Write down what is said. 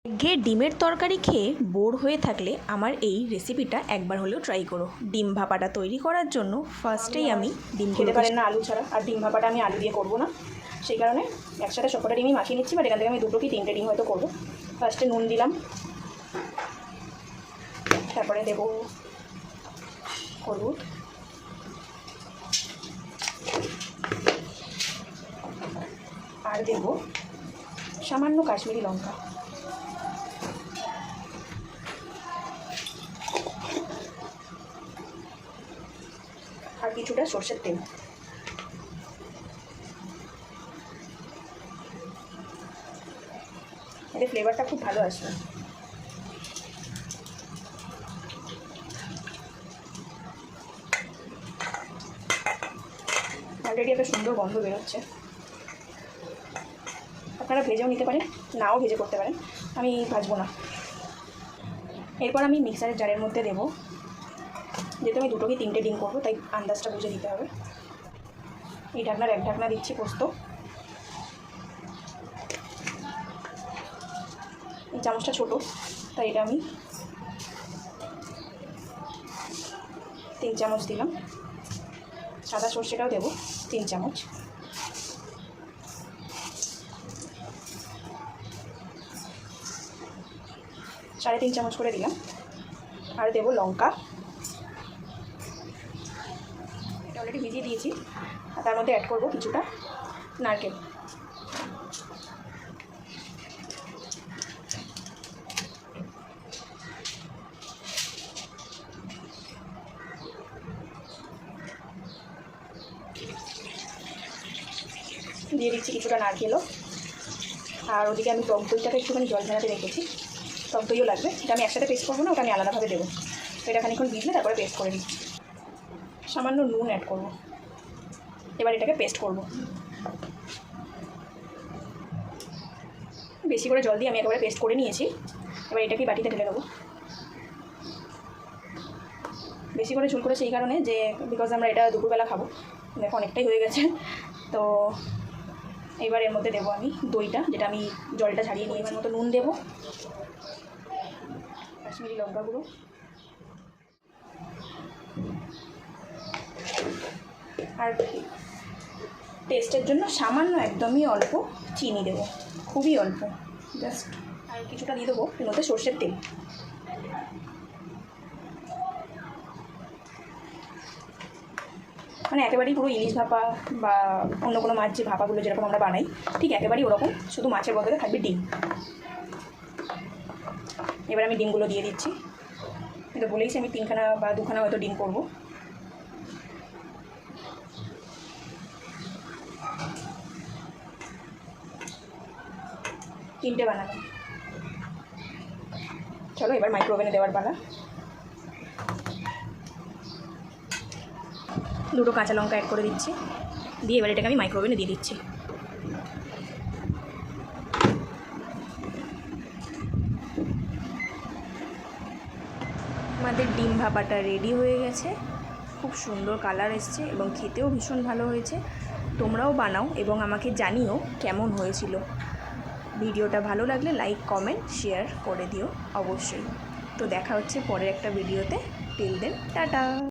ঘে ডিমের তরকারি খেয়ে বোর হয়ে থাকলে আমার এই রেসিপিটা একবার হলেও ট্রাই করো। ডিম ভাপাটা তৈরি করার জন্য ফার্স্টেই আমি ডিম খেতে পারেন না আলু ছাড়া, আর ডিম ভাপাটা আমি আলু দিয়ে করবো না, সেই কারণে একসাথে সবকটা ডিমই মাখিয়ে নিচ্ছি। বাট এখান থেকে আমি দুটো কি তিনটে ডিম হয়তো করবো। ফার্স্টে নুন দিলাম, তারপরে দেবো হলুদ, আর দেবো সামান্য কাশ্মীরি লঙ্কা, আর কিছুটা সর্ষের তেল। এতে ফ্লেভারটা খুব ভালো আসবে। অলরেডি একটা সুন্দর গন্ধ বেরোচ্ছে। আপনারা ভেজেও নিতে পারেন, নাও ভেজে করতে পারেন, আমি ভাজবো না। এরপর আমি মিক্সারের জারের মধ্যে দেবো, যেহেতু আমি দুটো কি তিনটে ডিম করবো তাই আন্দাজটা বুঝে দিতে হবে। এই ঢাকনার এক ঢাকনা দিচ্ছি পোস্ত, এই চামচটা ছোটো তাই এটা আমি 3 চামচ দিলাম। সাদা সর্ষেটাও দেবো 3 চামচ। সাড়ে 3 চামচ করে দিলাম। আর দেবো লঙ্কা, এটা অলরেডি ভিজিয়ে দিয়েছি। আর তার মধ্যে অ্যাড করবো কিছুটা নারকেল। দিয়ে দিচ্ছি কিছুটা নারকেলও। আর ওদিকে আমি টক দইটাকে একটুখানি জল ঝাড়াতে রেখেছি, টক দইও লাগবে। এটা আমি একসাথে পেস্ট করবো না, ওটা আমি আলাদাভাবে দেবো। তো এটা খানিক্ষণ ভিজলে তারপরে পেস্ট করে দিচ্ছি। সামান্য নুন অ্যাড করবো। এবার এটাকে পেস্ট করব। বেশি করে জল দিয়ে আমি একেবারে পেস্ট করে নিয়েছি। এবার এটাকে বাটিতে ঢেলে দেবো। বেশি করে ঝোল করেছি এই কারণে যে বিকজ আমরা এটা দুপুরবেলা খাবো, দেখো অনেকটাই হয়ে গেছে। তো এবার এর মধ্যে দেবো আমি দইটা, যেটা আমি জলটা ঝারিয়ে নিয়ে এবার মতো নুন দেবো, কাশ্মীরি লঙ্কা গুঁড়ো, আর টেস্টের জন্য সামান্য একদমই অল্প চিনি দেবো, খুবই অল্প জাস্ট। আর কিছুটা দিয়ে দেবো এর মধ্যে সর্ষের তেল। মানে একেবারেই পুরো ইলিশ ভাপা বা অন্য কোনো মাছ যে ভাপাগুলো যেরকম আমরা বানাই ঠিক একেবারেই ওরকম, শুধু মাছের বদলে থাকবে ডিম। এবার আমি ডিমগুলো দিয়ে দিচ্ছি। এটা বলেইছি আমি 3খানা বা 2খানা হয়তো ডিম করবো। তিনটে বানানো। চলো এবার মাইক্রোওভেনে দেওয়ার পালা। দুটো কাঁচা লঙ্কা অ্যাড করে দিচ্ছি, দিয়ে এবার এটাকে আমি মাইক্রোওভেনে দিয়ে দিচ্ছি। আমাদের ডিম ভাপাটা রেডি হয়ে গেছে, খুব সুন্দর কালার এসছে এবং খেতেও ভীষণ ভালো হয়েছে। তোমরাও বানাও এবং আমাকে জানিও কেমন হয়েছিল। ভিডিওটা ভালো লাগলে লাইক কমেন্ট শেয়ার করে দিও অবশ্যই। তো দেখা হচ্ছে পরের একটা ভিডিওতে। Till then tata.